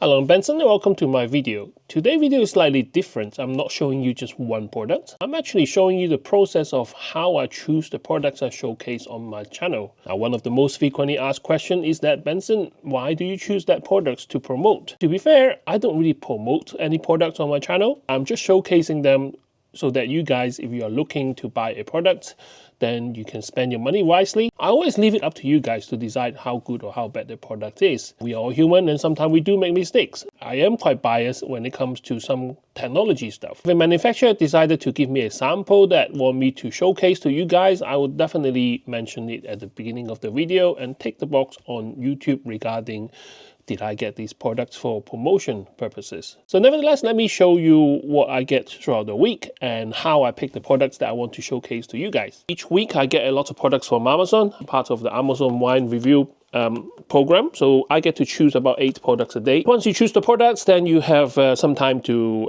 Hello, I'm Benson and welcome to my video. Today's video is slightly different. I'm not showing you just one product. I'm actually showing you the process of how I choose the products I showcase on my channel. Now, one of the most frequently asked questions is that, Benson, why do you choose that products to promote? To be fair, I don't really promote any products on my channel. I'm just showcasing them so that you guys, if you are looking to buy a product, then you can spend your money wisely. I always leave it up to you guys to decide how good or how bad the product is. We are all human and sometimes we do make mistakes. I am quite biased when it comes to some technology stuff. If a manufacturer decided to give me a sample that want me to showcase to you guys, I would definitely mention it at the beginning of the video and take the box on YouTube regarding did I get these products for promotion purposes. So nevertheless, let me show you what I get throughout the week and how I pick the products that I want to showcase to you guys. Each week I get a lot of products from Amazon, part of the Amazon wine review program. So I get to choose about 8 products a day. Once you choose the products, then you have some time to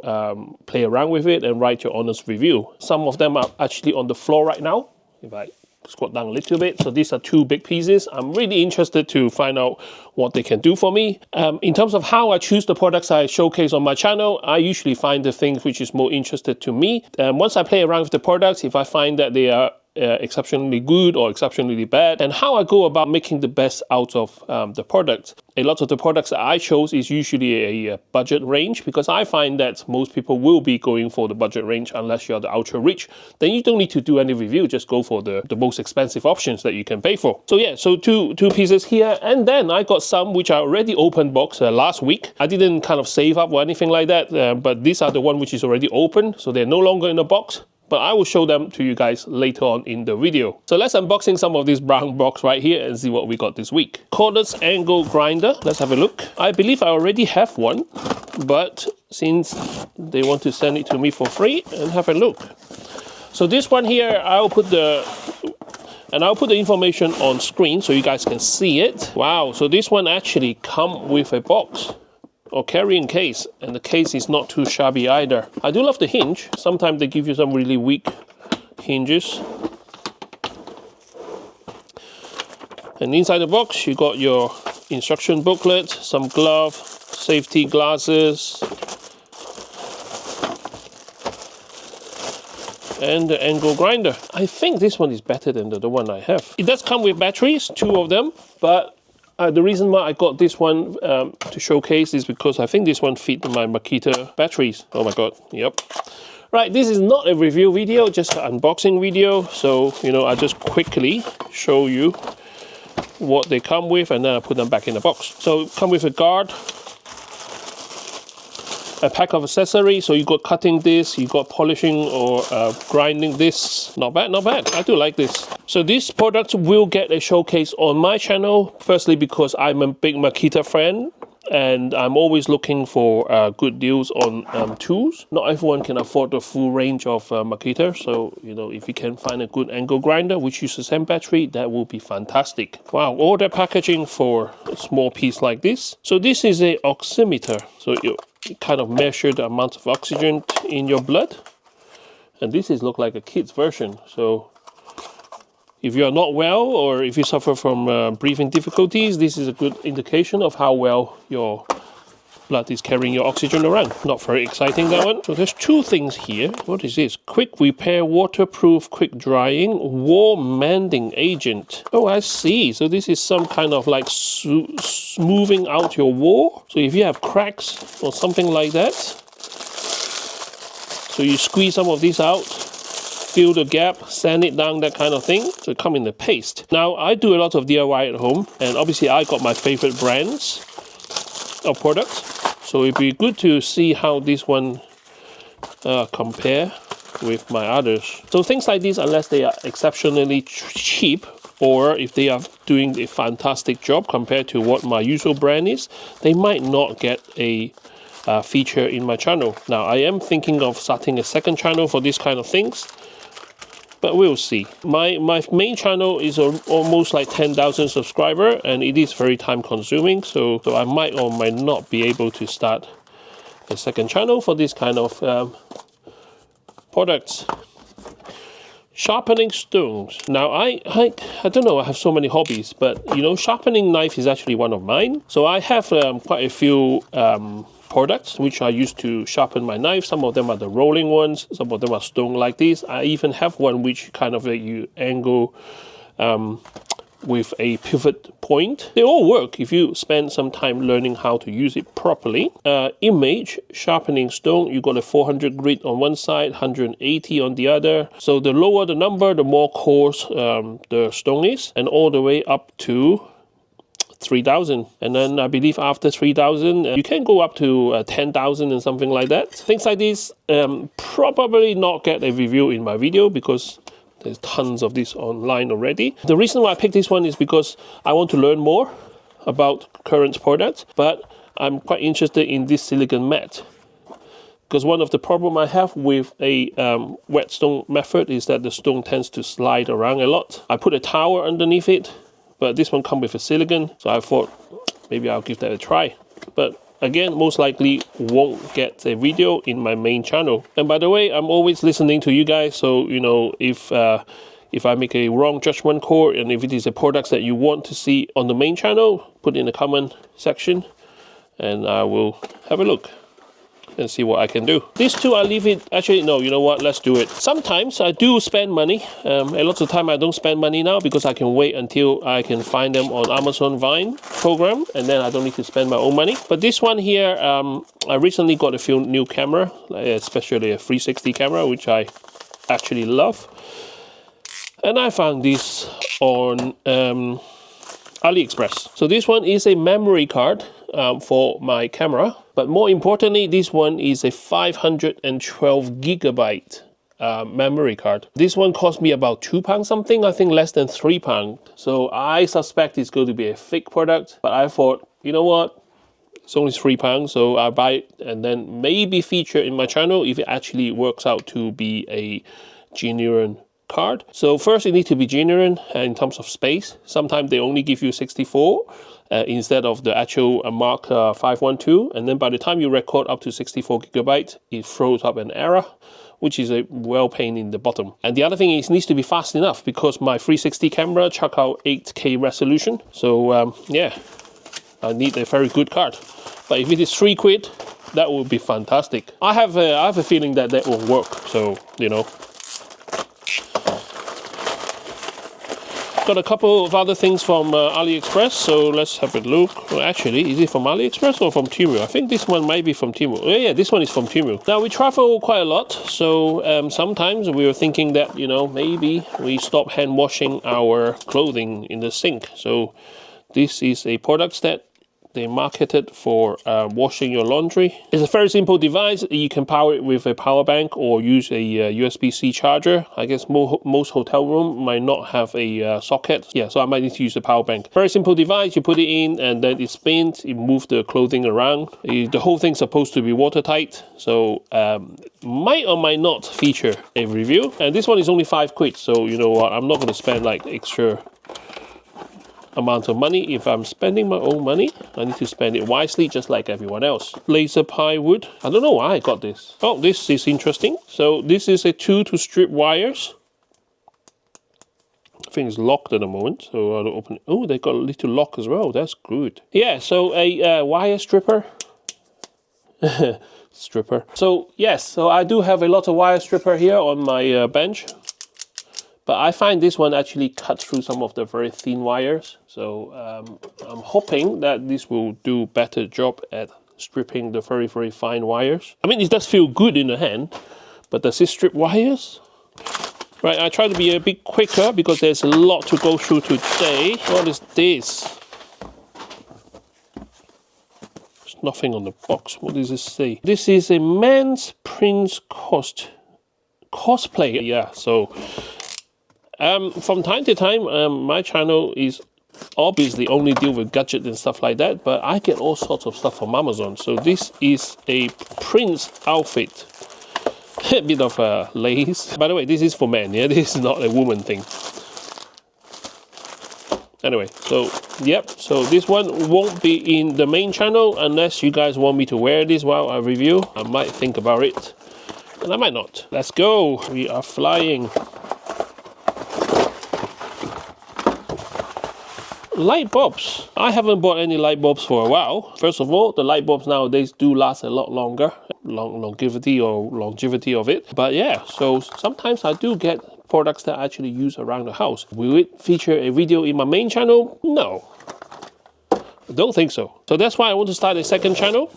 play around with it and write your honest review. Some of them are actually on the floor right now. If I squat down a little bit. So these are 2 big pieces. I'm really interested to find out what they can do for me. In terms of how I choose the products I showcase on my channel, I usually find the things which is more interested to me. Once I play around with the products, if I find that they are exceptionally good or exceptionally bad, and how I go about making the best out of the product. A lot of the products that I chose is usually a budget range, because I find that most people will be going for the budget range unless you're the ultra rich. Then you don't need to do any review, just go for the most expensive options that you can pay for. So yeah, so two pieces here, and then I got some which I already opened box last week. I didn't kind of save up or anything like that, but these are the one which is already open, so they're no longer in a box. But I will show them to you guys later on in the video. So let's unboxing some of this brown box right here and see what we got this week. Cordless angle grinder, let's have a look. I believe I already have one, but since they want to send it to me for free, and have a look. So this one here, I'll put the information on screen so you guys can see it. Wow, so this one actually come with a box or carrying case, and the case is not too shabby either. I do love the hinge. Sometimes they give you some really weak hinges. And inside the box you got your instruction booklet, some glove, safety glasses, and the angle grinder. I think this one is better than the one I have. It does come with batteries, 2 of them, but the reason why I got this one to showcase is because I think this one fit my Makita batteries. Oh my god, yep. Right, this is not a review video, just an unboxing video. So, you know, I just quickly show you what they come with and then I put them back in the box. So, come with a guard, a pack of accessories. So you got cutting discs, you got polishing or grinding discs. Not bad, not bad. I do like this. So this product will get a showcase on my channel. Firstly, because I'm a big Makita fan and I'm always looking for good deals on tools. Not everyone can afford the full range of Makita. So, you know, if you can find a good angle grinder which uses the same battery, that will be fantastic. Wow, all the packaging for a small piece like this. So this is a oximeter. So you kind of measure the amount of oxygen in your blood. And this is look like a kid's version. So if you are not well or if you suffer from breathing difficulties, this is a good indication of how well your blood is carrying your oxygen around. Not very exciting, that one. So there's 2 things here. What is this? Quick repair, waterproof, quick drying, wall mending agent. Oh, I see. So this is some kind of like smoothing out your wall. So if you have cracks or something like that, so you squeeze some of this out, fill the gap, sand it down, that kind of thing. So it come in the paste. Now, I do a lot of DIY at home, and obviously I got my favorite brands of products. So it'd be good to see how this one compare with my others. So things like this, unless they are exceptionally cheap, or if they are doing a fantastic job compared to what my usual brand is, they might not get a feature in my channel. Now, I am thinking of starting a second channel for this kind of things, but we'll see. My main channel is almost like 10,000 subscribers, and it is very time consuming, so I might or might not be able to start a second channel for this kind of products. Sharpening stones. Now I don't know, I have so many hobbies, but you know, sharpening knife is actually one of mine. So I have quite a few products which I use to sharpen my knife. Some of them are the rolling ones, some of them are stone like this. I even have one which kind of you angle with a pivot point. They all work if you spend some time learning how to use it properly. Image sharpening stone, you got a 400 grit on one side, 180 on the other. So the lower the number, the more coarse the stone is, and all the way up to 3,000. And then I believe after 3,000 you can go up to 10,000 and something like that. Things like this probably not get a review in my video because there's tons of this online already. The reason why I picked this one is because I want to learn more about current products, but I'm quite interested in this silicone mat. Because one of the problems I have with a whetstone method is that the stone tends to slide around a lot. I put a towel underneath it, but this one comes with a silicone, so I thought maybe I'll give that a try. But again, most likely won't get a video in my main channel. And by the way, I'm always listening to you guys, so you know, if I make a wrong judgment call and if it is a product that you want to see on the main channel, put it in the comment section and I will have a look and see what I can do. These two, I'll leave it. Actually, no, you know what? Let's do it. Sometimes I do spend money. A lot of the time I don't spend money now because I can wait until I can find them on Amazon Vine program, and then I don't need to spend my own money. But this one here, I recently got a few new camera, especially a 360 camera, which I actually love. And I found this on AliExpress. So this one is a memory card for my camera. But more importantly, this one is a 512 gigabyte memory card. This one cost me about £2 something, I think less than £3. So I suspect it's going to be a fake product, but I thought, you know what? It's only £3, so I'll buy it and then maybe feature in my channel if it actually works out to be a genuine card. So first it needs to be genuine in terms of space. Sometimes they only give you 64 instead of the actual Mark 512, and then by the time you record up to 64 gigabytes, it throws up an error, which is a well pain in the bottom. And the other thing is it needs to be fast enough because my 360 camera chuck out 8K resolution. So yeah, I need a very good card. But if it is £3, that would be fantastic. I have a feeling that that will work. So you know. Got a couple of other things from AliExpress, so let's have a look. Well, actually, is it from AliExpress or from TEMU? I think this one might be from TEMU. Oh yeah, this one is from TEMU. Now we travel quite a lot, so sometimes we were thinking that, you know, maybe we stop hand washing our clothing in the sink. So this is a product that they marketed for washing your laundry. It's a very simple device. You can power it with a power bank or use a USB-C charger. I guess most hotel room might not have a socket. Yeah, so I might need to use a power bank. Very simple device. You put it in and then it spins. It moves the clothing around. The whole thing's supposed to be watertight. So might or might not feature a review. And this one is only £5, so you know what? I'm not going to spend like extra amount of money. If I'm spending my own money, I need to spend it wisely, just like everyone else. Laser pie wood. I don't know why I got this. Oh, this is interesting. So this is a tool to strip wires. I think it's locked at the moment, so I'll open it. Oh, they got a little lock as well. That's good. Yeah, so a wire stripper. Stripper. So yes, so I do have a lot of wire stripper here on my bench. But I find this one actually cuts through some of the very thin wires. So I'm hoping that this will do a better job at stripping the very, very fine wires. I mean, it does feel good in the hand, but does it strip wires? Right, I try to be a bit quicker because there's a lot to go through today. What is this? There's nothing on the box. What does this say? This is a men's Prince cosplay. Yeah, so from time to time, my channel is obviously only deal with gadgets and stuff like that, but I get all sorts of stuff from Amazon. So this is a Prince outfit. A bit of lace. By the way, this is for men, yeah? This is not a woman thing. Anyway, so yep, so this one won't be in the main channel unless you guys want me to wear this while I review. I might think about it, and I might not. Let's go, we are flying. light bulbs. I haven't bought any light bulbs for a while. First of all, the light bulbs nowadays do last a lot longer, longevity of it. But yeah, so sometimes I do get products that I actually use around the house. Will it feature a video in my main channel? No, I don't think so. So that's why I want to start a second channel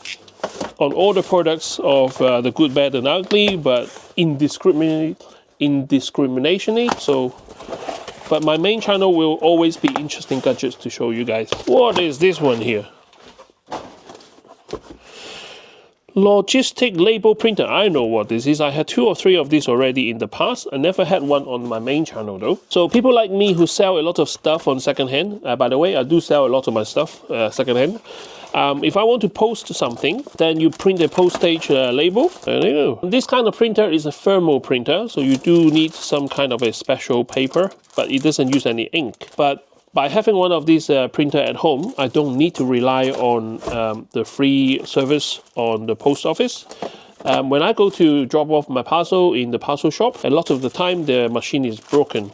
on all the products of the good, bad and ugly, but indiscriminately. So, but my main channel will always be interesting gadgets to show you guys. What is this one here? Logistic label printer. I know what this is. I had 2 or 3 of these already in the past. I never had one on my main channel though. So people like me who sell a lot of stuff on secondhand. By the way, I do sell a lot of my stuff secondhand. If I want to post something, then you print a postage label. There you go. This kind of printer is a thermal printer, so you do need some kind of a special paper, but it doesn't use any ink. But by having one of these printer at home, I don't need to rely on the free service on the post office. When I go to drop off my parcel in the parcel shop, a lot of the time the machine is broken,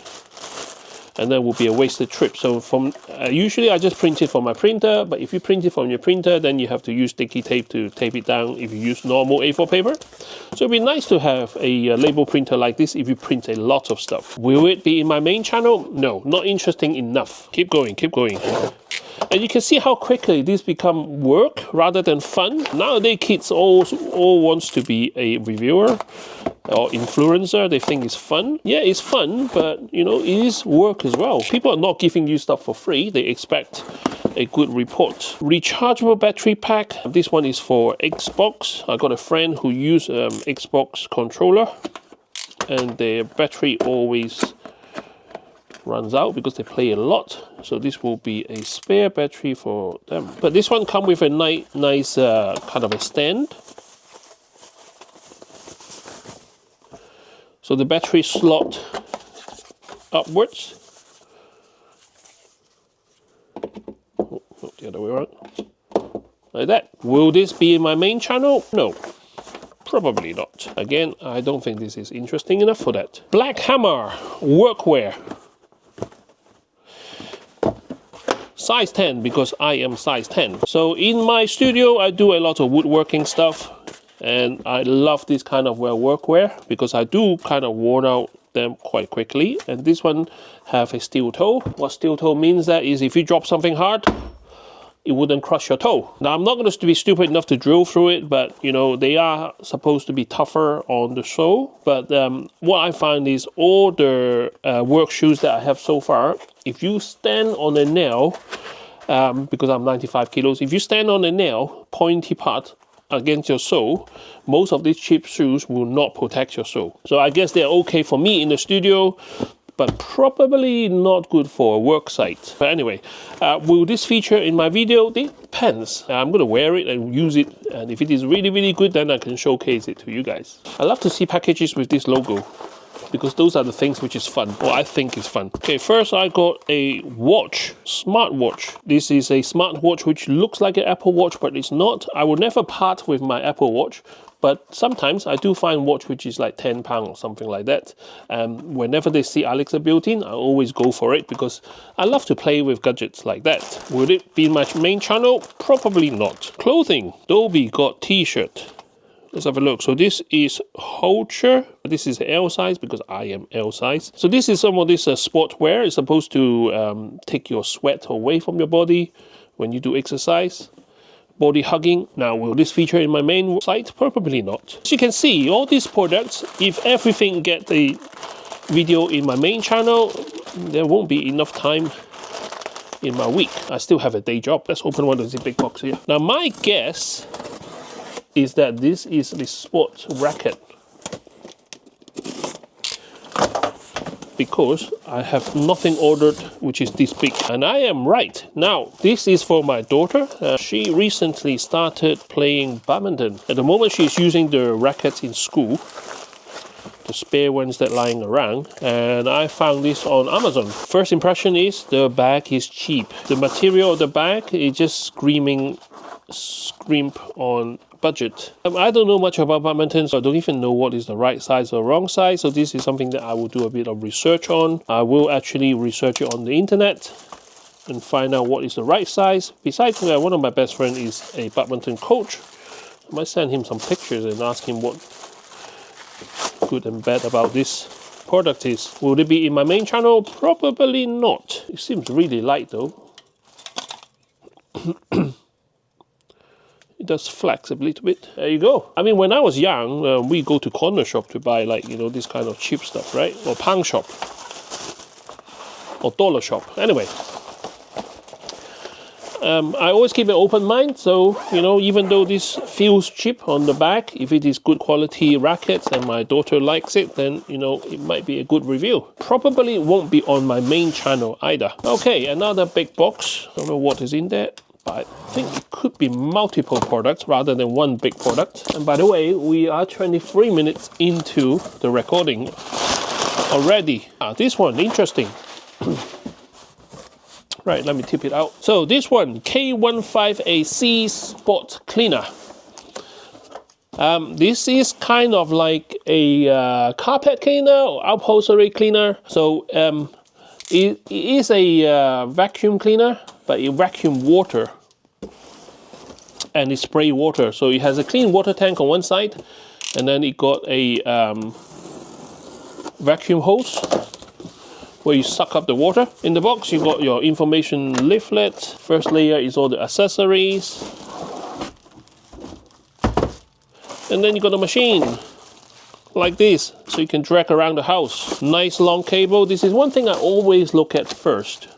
and that will be a wasted trip. So from usually I just print it from my printer, but if you print it from your printer, then you have to use sticky tape to tape it down if you use normal A4 paper. So it'd be nice to have a label printer like this if you print a lot of stuff. Will it be in my main channel? No, not interesting enough. Keep going, keep going. And you can see how quickly this become work rather than fun. Nowadays kids all wants to be a reviewer or influencer. They think it's fun. Yeah, it's fun, but you know, it is work as well. People are not giving you stuff for free. They expect a good report. Rechargeable battery pack. This one is for Xbox. I got a friend who used Xbox controller, and their battery always runs out because they play a lot. So this will be a spare battery for them. But this one comes with a nice kind of a stand. So the battery slot upwards. Oh, not the other way around. Like that. Will this be in my main channel? No. Probably not. Again, I don't think this is interesting enough for that. Black Hammer workwear. Size 10, because I am size 10. So in my studio, I do a lot of woodworking stuff, and I love this kind of workwear because I do kind of worn out them quite quickly. And this one have a steel toe. What steel toe means that is if you drop something hard, it wouldn't crush your toe. Now I'm not going to be stupid enough to drill through it, but you know, they are supposed to be tougher on the sole. But what I find is all the work shoes that I have so far, if you stand on a nail, because I'm 95 kilos, if you stand on a nail, pointy part against your sole, most of these cheap shoes will not protect your sole. So I guess they're okay for me in the studio, but probably not good for a work site. But anyway, will this feature in my video? It depends. I'm gonna wear it and use it, and if it is really, really good, then I can showcase it to you guys. I love to see packages with this logo, because those are the things which is fun, or I think is fun. Okay, first I got a watch, smartwatch. This is a smartwatch which looks like an Apple Watch, but it's not. I will never part with my Apple Watch, but sometimes I do find watch which is like £10 or something like that. Whenever they see Alexa built in, I always go for it because I love to play with gadgets like that. Will it be my main channel? Probably not. Clothing. Dobie got t-shirt. Let's have a look. So this is Holcher. This is L size because I am L size. So this is some of this sportwear. It's supposed to take your sweat away from your body when you do exercise. Body hugging. Now, will this feature in my main site? Probably not. As you can see, all these products, if everything get a video in my main channel, there won't be enough time in my week. I still have a day job. Let's open one of these big boxes here. Now, my guess is that this is the sports racket, because I have nothing ordered which is this big, and I am right. Now this is for my daughter. She recently started playing badminton. At the moment she's using the rackets in school, the spare ones that lying around, and I found this on Amazon. First impression is the bag is cheap. The material of the bag is just scrimp on budget. I don't know much about badminton, so I don't even know what is the right size or wrong size, so this is something that I will do a bit of research on. I will actually research it on the internet, and find out what is the right size. Besides, one of my best friends is a badminton coach. I might send him some pictures and ask him what good and bad about this product is. Will it be in my main channel? Probably not. It seems really light though. It does flex a little bit. There you go. I mean, when I was young, we go to corner shop to buy, like, you know, this kind of cheap stuff, right? Or pound shop. Or dollar shop. Anyway. I always keep an open mind, so, you know, even though this feels cheap on the back, if it is good quality rackets and my daughter likes it, then, you know, it might be a good review. Probably won't be on my main channel either. Okay, another big box. I don't know what is in there, but I think it could be multiple products rather than one big product. And by the way, we are 23 minutes into the recording already. This one, interesting. Right, let me tip it out. So this one, K15AC Spot Cleaner. This is kind of like a carpet cleaner or upholstery cleaner. So it is a vacuum cleaner, but it vacuum water and it spray water. So it has a clean water tank on one side, and then it got a vacuum hose where you suck up the water. In the box, you got your information leaflet. First layer is all the accessories. And then you got a machine like this, so you can drag around the house. Nice long cable. This is one thing I always look at first,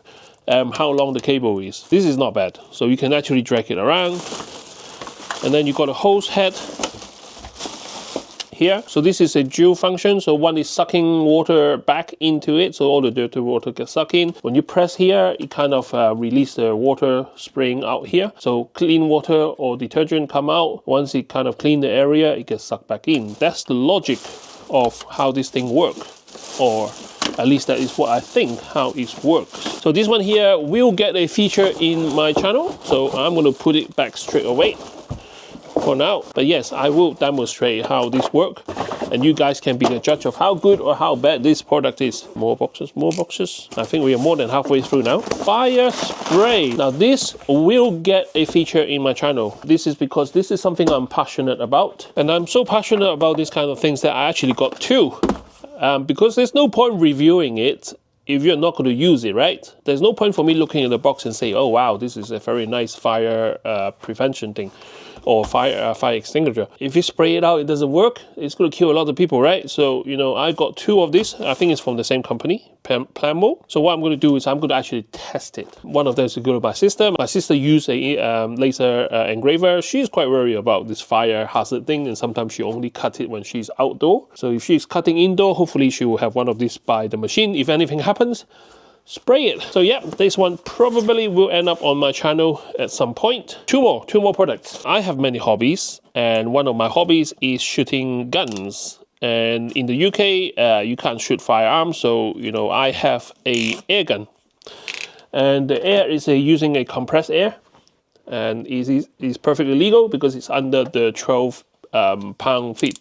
how long the cable is. This is not bad. So you can actually drag it around. And then you got a hose head here. So this is a dual function. So one is sucking water back into it, so all the dirty water gets sucked in. When you press here, it kind of release the water spraying out here. So clean water or detergent come out. Once it kind of clean the area, it gets sucked back in. That's the logic of how this thing works, or at least that is what I think how it works. So this one here will get a feature in my channel, so I'm going to put it back straight away for now. But yes, I will demonstrate how this works, and you guys can be the judge of how good or how bad this product is. More boxes, more boxes. I think we are more than halfway through now. Fire spray. Now this will get a feature in my channel. This is because this is something I'm passionate about, and I'm so passionate about this kind of things that I actually got two. Because there's no point reviewing it if you're not going to use it, right? There's no point for me looking at the box and say, oh wow, this is a very nice fire prevention thing, or fire extinguisher. If you spray it out, it doesn't work, it's going to kill a lot of people, right? So, you know, I got two of this. I think it's from the same company, Plamo. So what I'm going to do is I'm going to actually test it. One of them is to go to my sister. My sister used a laser engraver. She's quite worried about this fire hazard thing, and sometimes she only cut it when she's outdoor. So if she's cutting indoor, hopefully she will have one of these by the machine. If anything happens, spray it. So yeah, this one probably will end up on my channel at some point. Two more products. I have many hobbies, and one of my hobbies is shooting guns. And in the UK, you can't shoot firearms, so you know, I have a air gun, and the air is using a compressed air, and is perfectly legal because it's under the 12 pound-feet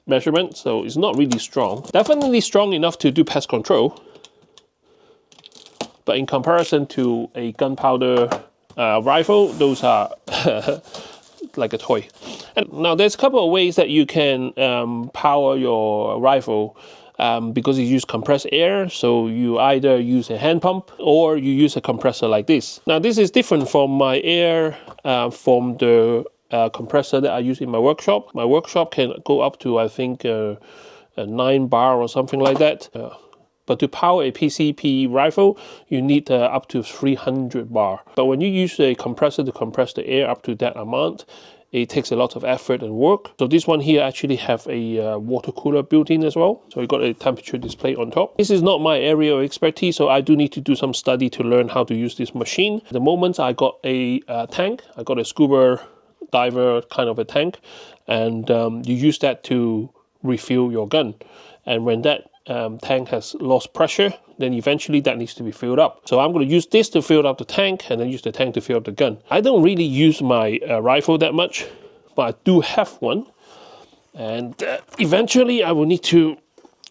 measurement, so it's not really strong. Definitely strong enough to do pest control, but in comparison to a gunpowder rifle, those are like a toy. And now there's a couple of ways that you can power your rifle because you use compressed air. So you either use a hand pump or you use a compressor like this. Now this is different from my air from the compressor that I use in my workshop. My workshop can go up to, I think, a 9 bar or something like that. But to power a PCP rifle, you need up to 300 bar. But when you use a compressor to compress the air up to that amount, it takes a lot of effort and work. So this one here actually have a water cooler built in as well. So you got a temperature display on top. This is not my area of expertise, so I do need to do some study to learn how to use this machine. At the moment, I got a tank. I got a scuba diver kind of a tank, and you use that to refill your gun. And when that tank has lost pressure, then eventually that needs to be filled up. So I'm going to use this to fill up the tank, and then use the tank to fill up the gun. I don't really use my rifle that much, but I do have one, and eventually I will need to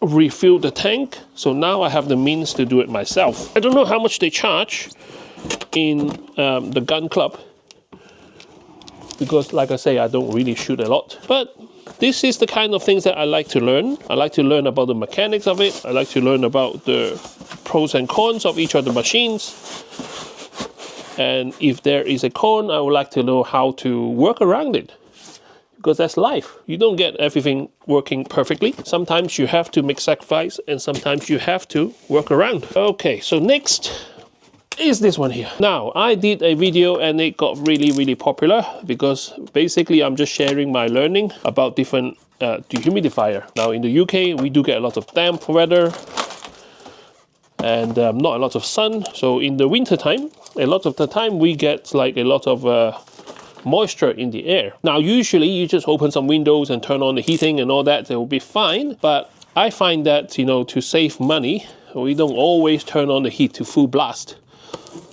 refill the tank. So now I have the means to do it myself. I don't know how much they charge, in the gun club, because like I say, I don't really shoot a lot. But this is the kind of things that I like to learn. I like to learn about the mechanics of it. I like to learn about the pros and cons of each of the machines. And if there is a con, I would like to know how to work around it. Because that's life. You don't get everything working perfectly. Sometimes you have to make sacrifice, and sometimes you have to work around. Okay, so next is this one here. Now, I did a video and it got really popular because basically I'm just sharing my learning about different dehumidifier. Now in the UK, we do get a lot of damp weather and not a lot of sun. So in the winter time, a lot of the time we get like a lot of moisture in the air. Now usually you just open some windows and turn on the heating and all that, it will be fine. But I find that, you know, to save money, we don't always turn on the heat to full blast.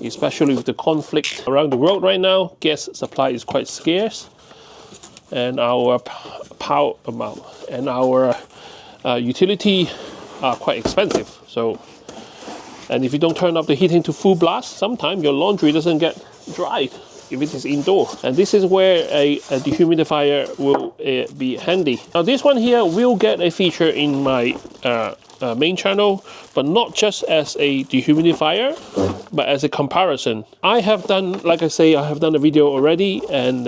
Especially with the conflict around the world right now, gas supply is quite scarce, and our power amount and our utility are quite expensive. So, and if you don't turn up the heating to full blast, sometimes your laundry doesn't get dried if it is indoor. And this is where a dehumidifier will be handy. Now this one here will get a feature in my main channel, but not just as a dehumidifier, but as a comparison. I have done, like I say, I have done a video already, and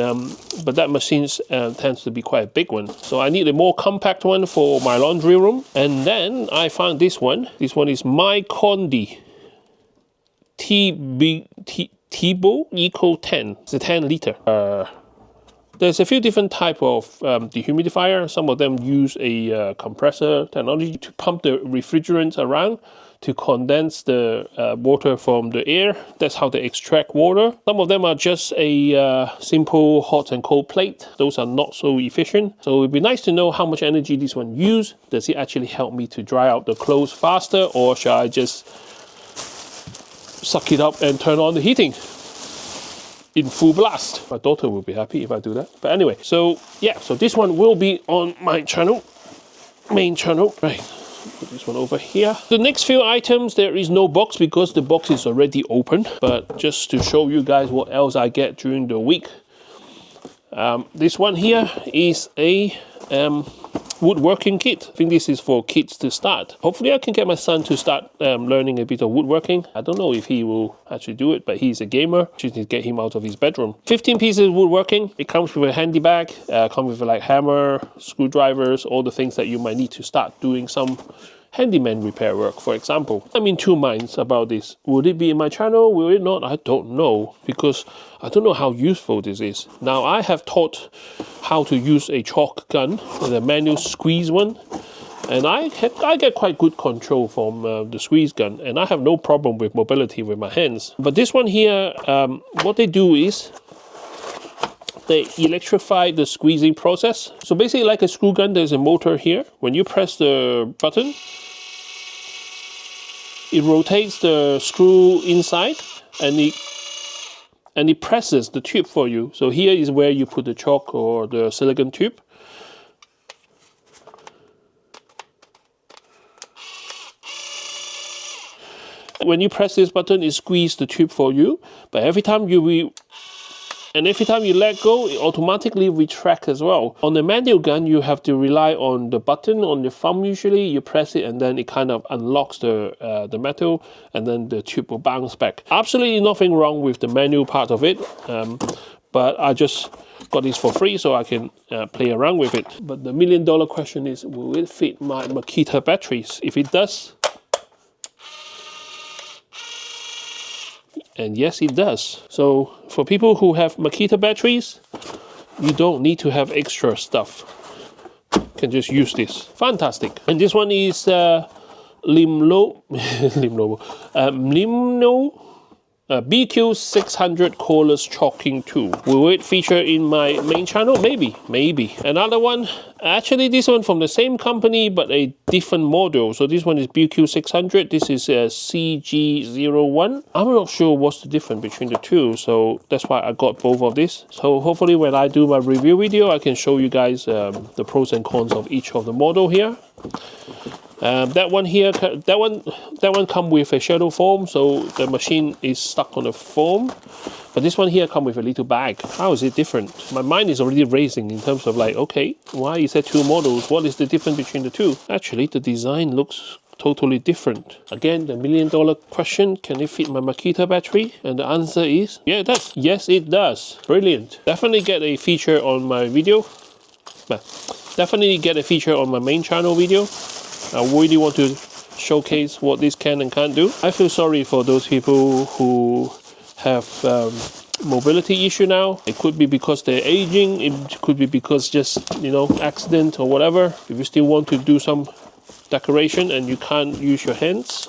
but that machine tends to be quite a big one. So I need a more compact one for my laundry room. And then I found this one. This one is MYCOND TIBO Eco 10. It's a 10 liter. There's a few different type of dehumidifier. Some of them use a compressor technology to pump the refrigerants around to condense the water from the air. That's how they extract water. Some of them are just a simple hot and cold plate. Those are not so efficient. So it'd be nice to know how much energy this one uses. Does it actually help me to dry out the clothes faster, or shall I just suck it up and turn on the heating in full blast? My daughter will be happy if I do that. But anyway, so yeah, so this one will be on my channel, main channel. Right, put this one over here. The next few items, there is no box because the box is already open. But just to show you guys what else I get during the week, this one here is a woodworking kit. I think this is for kids to start. Hopefully I can get my son to start learning a bit of woodworking. I don't know if he will actually do it, but he's a gamer. Just need to get him out of his bedroom. 15 pieces of woodworking. It comes with a handy bag. Comes with like hammer, screwdrivers, all the things that you might need to start doing some handyman repair work, for example. I'm in two minds about this. Would it be in my channel? Will it not? I don't know, because I don't know how useful this is. Now, I have taught how to use a chalk gun, the manual squeeze one, and I get quite good control from the squeeze gun, and I have no problem with mobility with my hands. But this one here, what they do is they electrify the squeezing process. So basically, like a screw gun, there's a motor here. When you press the button, it rotates the screw inside, and it presses the tube for you. So here is where you put the chalk or the silicone tube. When you press this button, it squeezes the tube for you. But every time you let go, it automatically retracts as well. On the manual gun, you have to rely on the button on your thumb usually. You press it and then it kind of unlocks the metal, and then the tube will bounce back. Absolutely nothing wrong with the manual part of it, but I just got this for free so I can play around with it. But the million-dollar question is, will it fit my Makita batteries? If it does, and yes, it does. So for people who have Makita batteries, you don't need to have extra stuff. You can just use this. Fantastic. And this one is Limno BQ600 cordless chalking tool. Will it feature in my main channel? Maybe. Another one, actually this one from the same company but a different model. So this one is BQ600. This is a CG01. I'm not sure what's the difference between the two, so that's why I got both of this. So hopefully when I do my review video, I can show you guys the pros and cons of each of the model here. That one here, that one come with a shadow foam, so the machine is stuck on the foam. But this one here come with a little bag. How is it different? My mind is already racing in terms of like, okay, why is there two models? What is the difference between the two? Actually, the design looks totally different. Again, the $1,000,000 question, can it fit my Makita battery? And the answer is, yeah, it does. Yes, it does. Brilliant. Definitely get a feature on my video. Definitely get a feature on my main channel video. I really want to showcase what this can and can't do. I feel sorry for those people who have mobility issue now. It could be because they're aging. It could be because just, you know, accident or whatever. If you still want to do some decoration and you can't use your hands,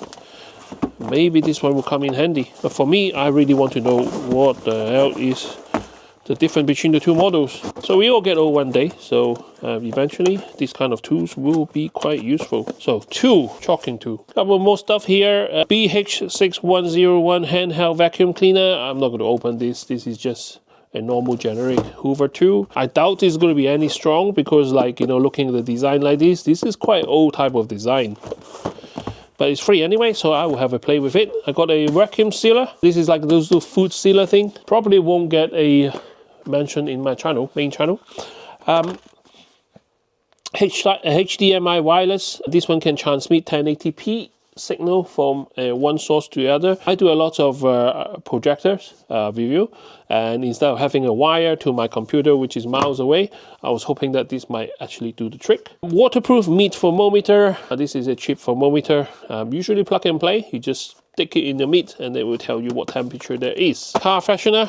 maybe this one will come in handy. But for me, I really want to know what the hell is the difference between the two models. So we all get old one day, so eventually these kind of tools will be quite useful. So chalking tool. Couple more stuff here. BH6101 handheld vacuum cleaner. I'm not going to open this. This is just a normal generic Hoover tool. I doubt it's going to be any strong because, like, you know, looking at the design like this is quite old type of design. But it's free anyway, so I will have a play with it. I got a vacuum sealer. This is like those little food sealer thing. Probably won't get a mention in my channel, main channel. HDMI wireless. This one can transmit 1080p signal from one source to the other. I do a lot of projectors review, and instead of having a wire to my computer which is miles away, I was hoping that this might actually do the trick. Waterproof meat thermometer. This is a cheap thermometer, usually plug and play. You just stick it in the meat and it will tell you what temperature there is. Car freshener.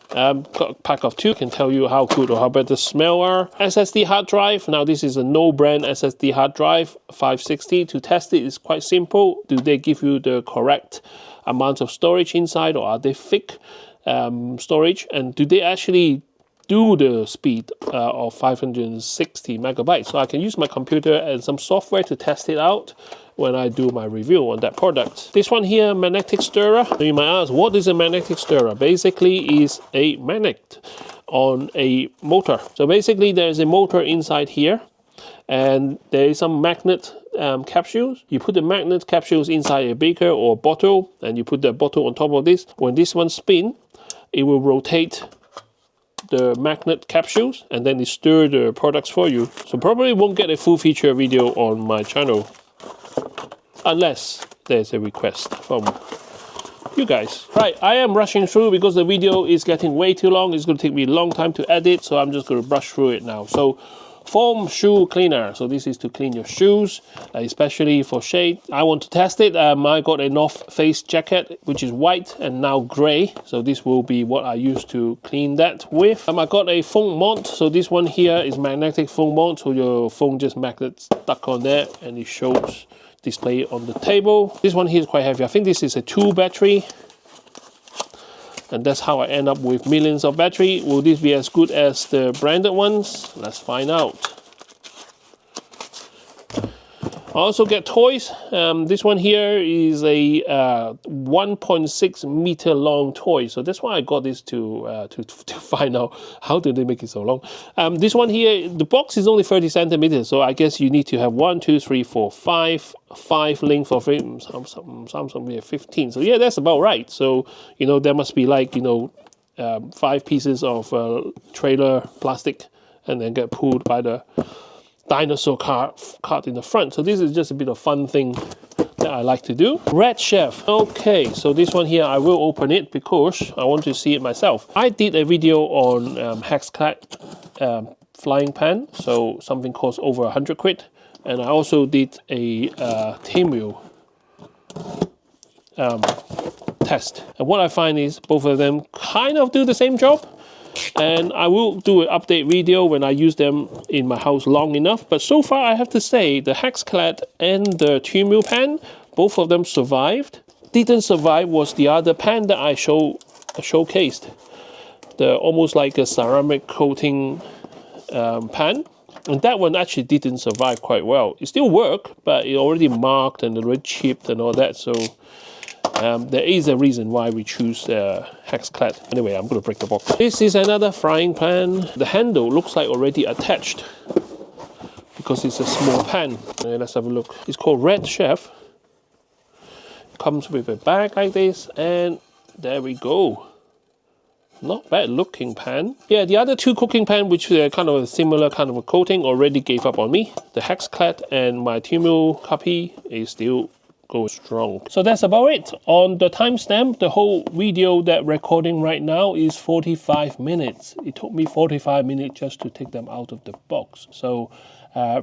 Got a pack of 2, can tell you how good or how bad the smell are. SSD hard drive. Now this is a no brand SSD hard drive, 560. To test it is quite simple. Do they give you the correct amount of storage inside, or are they thick storage? And do they actually do the speed of 560 megabytes? So I can use my computer and some software to test it out when I do my review on that product. This one here, magnetic stirrer. So you might ask, what is a magnetic stirrer? Basically is a magnet on a motor. So basically there's a motor inside here, and there is some magnet capsules. You put the magnet capsules inside a beaker or bottle, and you put the bottle on top of this. When this one spins, it will rotate the magnet capsules, and then it stir the products for you. So probably won't get a full feature video on my channel unless there's a request from you guys. Right, I am rushing through because the video is getting way too long. It's going to take me a long time to edit, so I'm just going to brush through it now. So foam shoe cleaner. So this is to clean your shoes, especially for shade. I want to test it. I got a North Face jacket, which is white and now gray. So this will be what I use to clean that with. I got a phone mount. So this one here is magnetic phone mount. So your phone just magnet stuck on there, and it shows display on the table. This one here is quite heavy. I think this is a 2 battery. And that's how I end up with millions of battery. Will this be as good as the branded ones? Let's find out. I also get toys. This one here is a 1.6 meter long toy. So that's why I got this to find out how did they make it so long. This one here, the box is only 30 centimeters. So I guess you need to have 1, 2, 3, 4, 5 length of it. Some we have 15. So yeah, that's about right. So, you know, there must be like, you know, 5 pieces of trailer plastic, and then get pulled by the dinosaur cart in the front. So this is just a bit of fun thing that I like to do. Red Chef. Okay, so this one here, I will open it because I want to see it myself. I did a video on Hexclad flying pan, so something costs over 100 quid. And I also did a TEMU test. And what I find is both of them kind of do the same job. And I will do an update video when I use them in my house long enough. But so far I have to say the Hexclad and the TEMU pan, both of them survived. Didn't survive was the other pan that I showcased. The almost like a ceramic coating pan. And that one actually didn't survive quite well. It still worked, but it already marked and already chipped and all that. So there is a reason why we choose Hexclad. Anyway, I'm going to break the box. This is another frying pan. The handle looks like already attached, because it's a small pan. Let's have a look. It's called Red Chef. Comes with a bag like this, and there we go. Not bad looking pan. Yeah, the other two cooking pan, which are kind of a similar kind of a coating, already gave up on me. The Hexclad and my TEMU copy is still going strong. So that's about it. On the timestamp, the whole video that recording right now is 45 minutes. It took me 45 minutes just to take them out of the box. So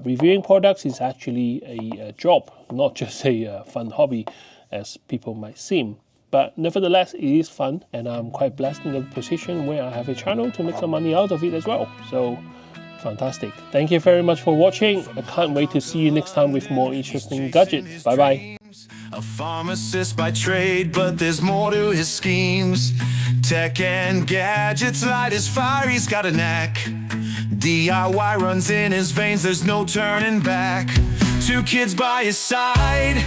reviewing products is actually a job, not just a fun hobby as people might seem. But nevertheless, it is fun, and I'm quite blessed in the position where I have a channel to make some money out of it as well. So, fantastic. Thank you very much for watching. I can't wait to see you next time with more interesting gadgets. Bye-bye. A pharmacist by trade, but there's more to his schemes. Tech and gadgets, light his fire, he's got a knack. DIY runs in his veins, there's no turning back. 2 kids by his side.